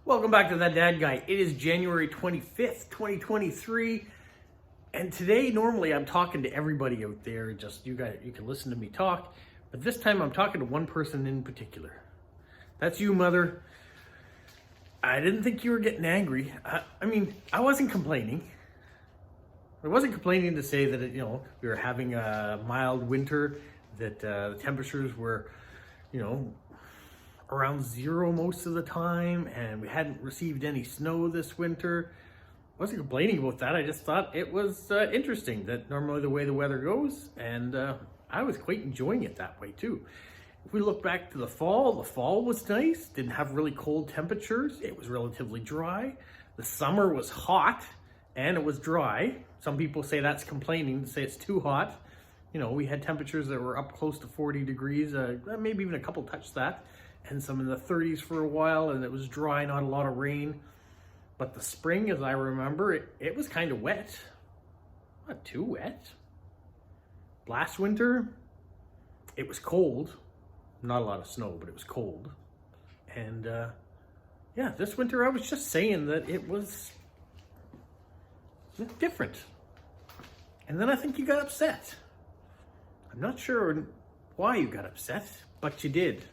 Welcome back to That Dad Guy. It is January 25th, 2023. And today, normally I'm talking to everybody out there. Just you can listen to me talk. But this time I'm talking to one person in particular. That's you, Mother. I didn't think you were getting angry. I wasn't complaining. I wasn't complaining to say that, we were having a mild winter, that the temperatures were, around zero most of the time, and we hadn't received any snow this winter. I wasn't complaining about that. I just thought it was interesting that normally the way the weather goes, and I was quite enjoying it that way too. If we look back to the fall was nice. Didn't have really cold temperatures. It was relatively dry. The summer was hot and it was dry. Some people say that's complaining, to say it's too hot. We had temperatures that were up close to 40 degrees, maybe even a couple touched that, and some in the 30s for a while, and it was dry, not a lot of rain. But the spring, as I remember, it was kind of wet. Not too wet. Last winter, it was cold. Not a lot of snow, but it was cold. And this winter I was just saying that it was different. And then I think you got upset. I'm not sure why you got upset, but you did.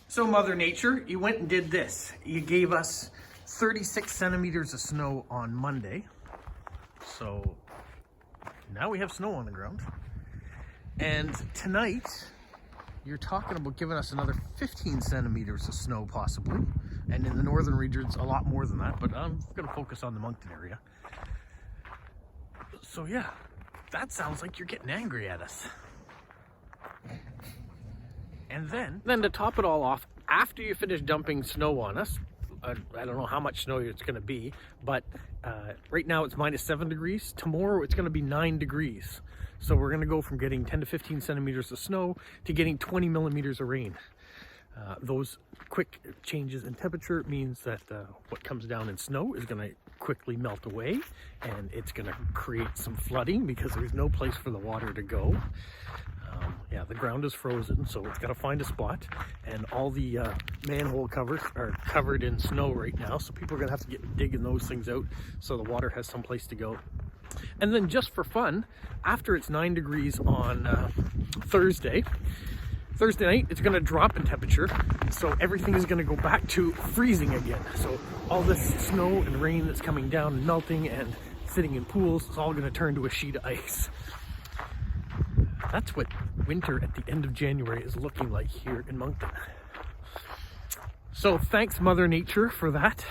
So Mother Nature, you went and did this. You gave us 36 centimeters of snow on Monday. So now we have snow on the ground. And tonight, you're talking about giving us another 15 centimeters of snow possibly. And in the northern regions, a lot more than that, but I'm gonna focus on the Moncton area. So yeah, that sounds like you're getting angry at us. And then to top it all off, after you finish dumping snow on us, I don't know how much snow it's going to be, but right now it's -7 degrees. Tomorrow it's going to be 9 degrees. So we're going to go from getting 10 to 15 centimeters of snow to getting 20 millimeters of rain. Those quick changes in temperature means that what comes down in snow is going to quickly melt away, and it's going to create some flooding because there's no place for the water to go. The ground is frozen, so it's got to find a spot, and all the manhole covers are covered in snow right now, so people are going to have to get digging those things out so the water has some place to go. And then just for fun, after it's 9 degrees on Thursday night, it's going to drop in temperature, so everything is going to go back to freezing again. So all this snow and rain that's coming down and melting and sitting in pools is all going to turn to a sheet of ice. That's what winter at the end of January is looking like here in Moncton. So thanks, Mother Nature, for that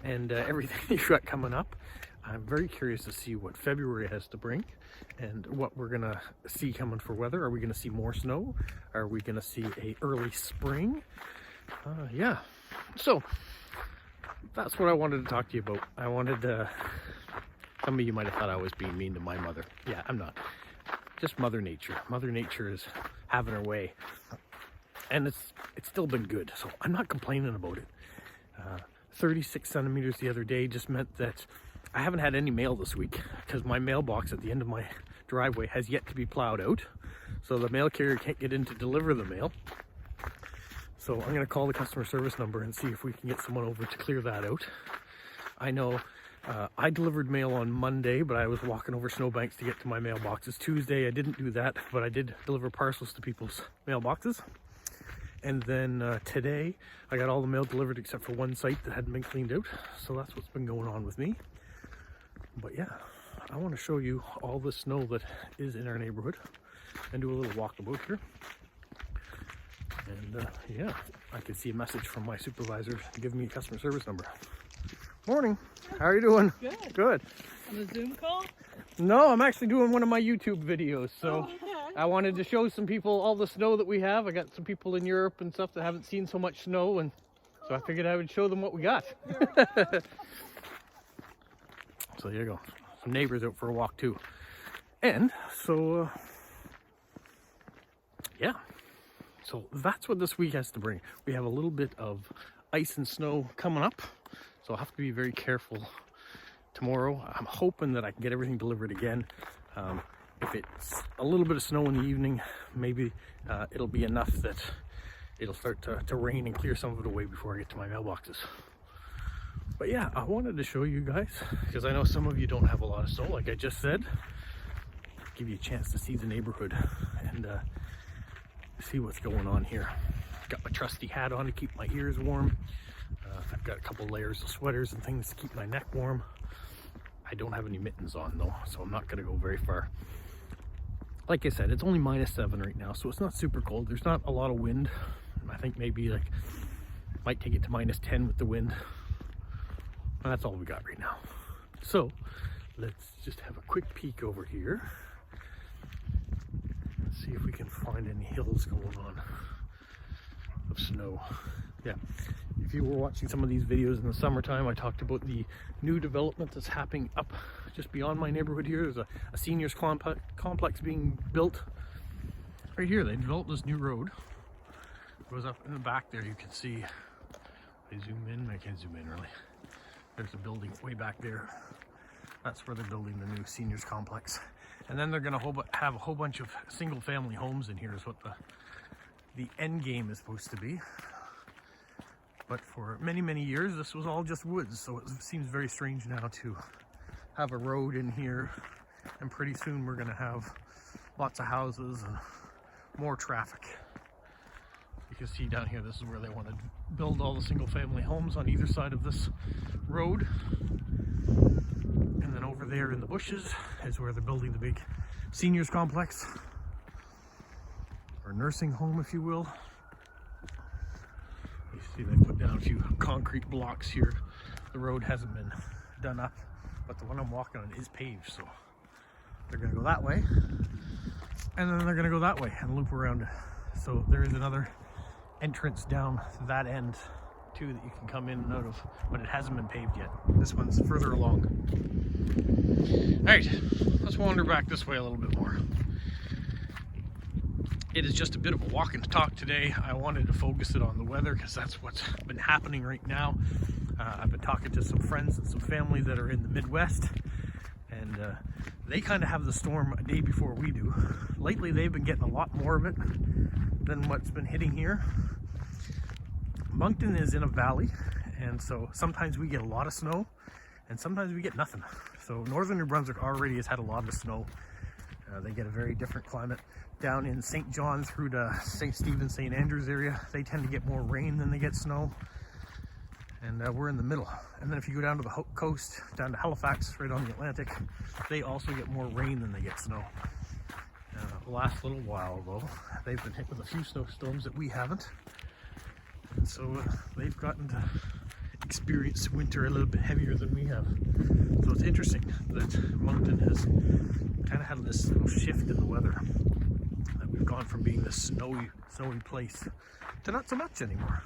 and everything you got coming up. I'm very curious to see what February has to bring and what we're gonna see coming for weather. Are we gonna see more snow? Are we gonna see a early spring? So that's what I wanted to talk to you about. I wanted some of you might have thought I was being mean to my mother. Yeah, I'm not. Just Mother Nature. Mother Nature is having her way, and it's still been good, so I'm not complaining about it. 36 centimeters the other day just meant that I haven't had any mail this week because my mailbox at the end of my driveway has yet to be plowed out, so the mail carrier can't get in to deliver the mail. So I'm going to call the customer service number and see if we can get someone over to clear that out. I know I delivered mail on Monday, but I was walking over snowbanks to get to my mailboxes. Tuesday, I didn't do that, but I did deliver parcels to people's mailboxes. And then today, I got all the mail delivered except for one site that hadn't been cleaned out. So that's what's been going on with me. But yeah, I want to show you all the snow that is in our neighborhood and do a little walkabout here. And I can see a message from my supervisor giving me a customer service number. Morning. How are you doing? Good. Good. On the Zoom call? No, I'm actually doing one of my YouTube videos. So Okay. I wanted to show some people all the snow that we have. I got some people in Europe and stuff that haven't seen so much snow, and so I figured I would show them what we got. So there you go. Some neighbors out for a walk too. And so, so that's what this week has to bring. We have a little bit of ice and snow coming up, so I'll have to be very careful tomorrow. I'm hoping that I can get everything delivered again. If it's a little bit of snow in the evening, maybe it'll be enough that it'll start to rain and clear some of it away before I get to my mailboxes. But yeah, I wanted to show you guys, because I know some of you don't have a lot of snow, like I just said. Give you a chance to see the neighborhood and see what's going on here. Got my trusty hat on to keep my ears warm. I've got a couple layers of sweaters and things to keep my neck warm. I don't have any mittens on though, so I'm not going to go very far. Like I said, it's only -7 right now, so it's not super cold. There's not a lot of wind. I think maybe like might take it to -10 with the wind. And that's all we got right now. So let's just have a quick peek over here. Let's see if we can find any hills going on of snow. Yeah, if you were watching some of these videos in the summertime, I talked about the new development that's happening up just beyond my neighborhood here. There's a seniors complex being built right here. They developed this new road. It goes up in the back there. You can see, I zoom in, I can't zoom in really. There's a building way back there. That's where they're building the new seniors complex. And then they're gonna have a whole bunch of single family homes in here is what the end game is supposed to be. But for many, many years, this was all just woods. So it seems very strange now to have a road in here. And pretty soon we're gonna have lots of houses and more traffic. You can see down here, this is where they want to build all the single family homes on either side of this road. And then over there in the bushes is where they're building the big seniors complex, or nursing home, if you will. You see they put down a few concrete blocks here. The road hasn't been done up, but the one I'm walking on is paved, so they're gonna go that way, and then they're gonna go that way and loop around it. So there is another entrance down that end too that you can come in and out of, but it hasn't been paved yet. This one's further along. All right, let's wander back this way a little bit more. It is just a bit of a walk and talk today. I wanted to focus it on the weather because that's what's been happening right now. I've been talking to some friends and some family that are in the Midwest, and they kind of have the storm a day before we do. Lately, they've been getting a lot more of it than what's been hitting here. Moncton is in a valley, and so sometimes we get a lot of snow and sometimes we get nothing. So northern New Brunswick already has had a lot of snow. They get a very different climate. Down in St. John through to St. Stephen, St. Andrews area, they tend to get more rain than they get snow. And we're in the middle. And then if you go down to the coast, down to Halifax, right on the Atlantic, they also get more rain than they get snow. The last little while though, they've been hit with a few snowstorms that we haven't. And so they've gotten to experience winter a little bit heavier than we have. So it's interesting that Moncton has kind of had this little shift in the weather. That we've gone from being this snowy place to not so much anymore.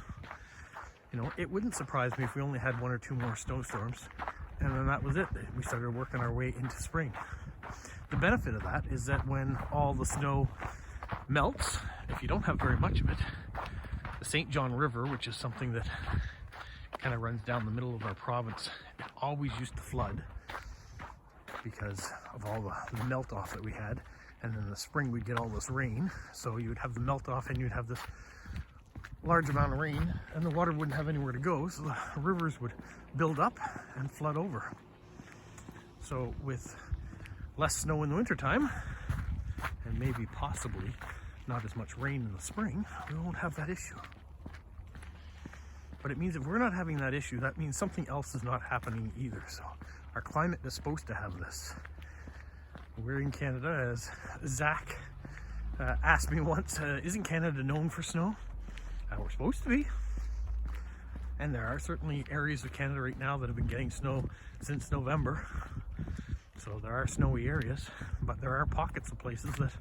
You know, it wouldn't surprise me if we only had 1 or 2 more snowstorms, and then that was it. We started working our way into spring. The benefit of that is that when all the snow melts, if you don't have very much of it, the St. John River, which is something that kind of runs down the middle of our province, it always used to flood because of all the melt off that we had. And then in the spring we'd get all this rain, so you would have the melt off and you'd have this large amount of rain, and the water wouldn't have anywhere to go, so the rivers would build up and flood over. So with less snow in the wintertime, and maybe possibly not as much rain in the spring, we won't have that issue. But it means if we're not having that issue, that means something else is not happening either. So our climate is supposed to have this. We're in Canada, as Zach asked me once, isn't Canada known for snow? We're supposed to be. And there are certainly areas of Canada right now that have been getting snow since November. So there are snowy areas, but there are pockets of places that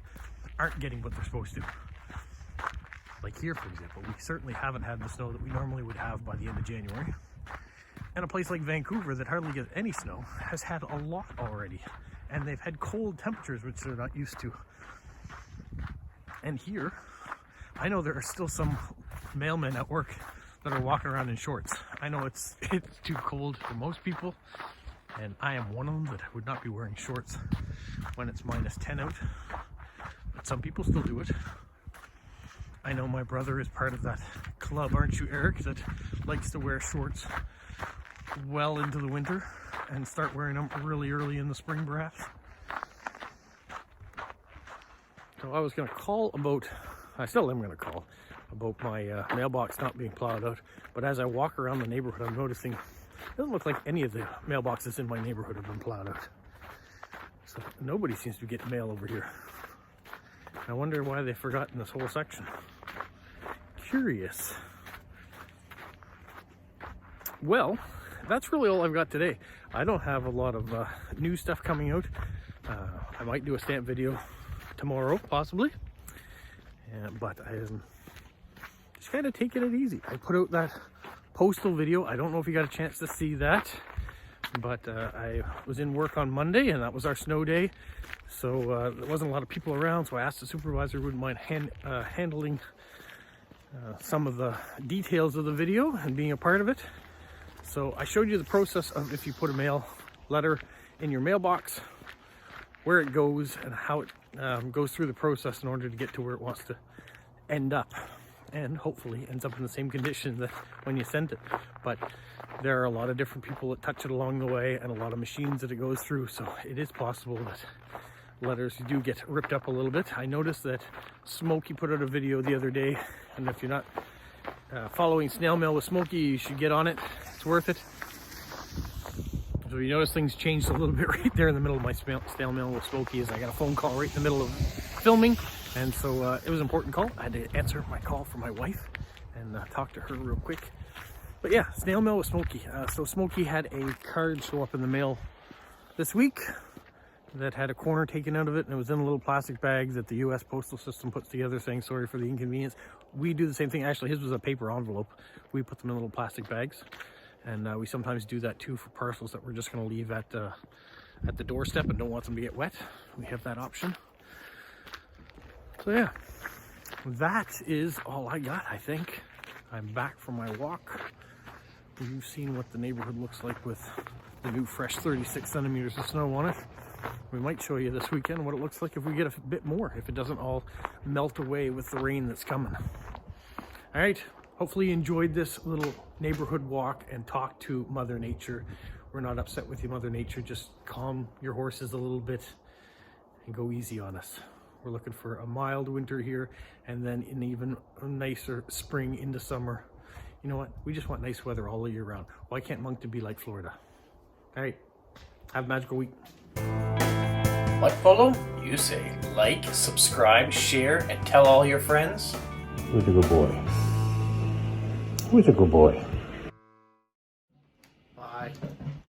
aren't getting what they're supposed to. Like here, for example, we certainly haven't had the snow that we normally would have by the end of January. And a place like Vancouver that hardly gets any snow has had a lot already. And they've had cold temperatures, which they're not used to. And here, I know there are still some mailmen at work that are walking around in shorts. I know it's too cold for most people, and I am one of them that would not be wearing shorts when it's -10 out. But some people still do it. I know my brother is part of that club, aren't you, Eric, that likes to wear shorts well into the winter and start wearing them really early in the spring, perhaps. So I was going to call about, I still am going to call about my mailbox not being plowed out, but as I walk around the neighborhood, I'm noticing it doesn't look like any of the mailboxes in my neighborhood have been plowed out. So nobody seems to be getting mail over here. I wonder why they've forgotten this whole section. Curious. Well, that's really all I've got today. I don't have a lot of new stuff coming out. I might do a stamp video tomorrow, possibly. But I am just kind of taking it easy. I put out that postal video. I don't know if you got a chance to see that, but I was in work on Monday and that was our snow day. So there wasn't a lot of people around, so I asked the supervisor who wouldn't mind handling some of the details of the video and being a part of it. So I showed you the process of if you put a mail letter in your mailbox, where it goes and how it goes through the process in order to get to where it wants to end up, and hopefully ends up in the same condition that when you sent it. But there are a lot of different people that touch it along the way and a lot of machines that it goes through, so it is possible that letters do get ripped up a little bit. I noticed that Smokey put out a video the other day, and if you're not following Snail Mail with Smokey, you should get on it. It's worth it. So you notice things changed a little bit right there in the middle of my Snail Mail with Smokey, as I got a phone call right in the middle of filming, and so it was an important call. I had to answer my call for my wife and talk to her real quick. But yeah, Snail Mail with Smokey. So Smokey had a card show up in the mail this week that had a corner taken out of it, and it was in little plastic bags that the US postal system puts together, saying sorry for the inconvenience. We do the same thing. Actually, his was a paper envelope. We put them in little plastic bags, and we sometimes do that too for parcels that we're just going to leave at the doorstep and don't want them to get wet. We have that option. So yeah, that is all I got, I think. I'm back from my walk. You've seen what the neighborhood looks like with the new fresh 36 centimeters of snow on it. We might show you this weekend what it looks like if we get a bit more, if it doesn't all melt away with the rain that's coming. All right, hopefully you enjoyed this little neighborhood walk and talk to Mother Nature. We're not upset with you, Mother Nature. Just calm your horses a little bit and go easy on us. We're looking for a mild winter here, and then an even nicer spring into summer. You know what? We just want nice weather all year round. Why can't Moncton be like Florida? All right, have a magical week. What, Polo? You say like, subscribe, share, and tell all your friends. Who's a good boy? Who's a good boy? Bye.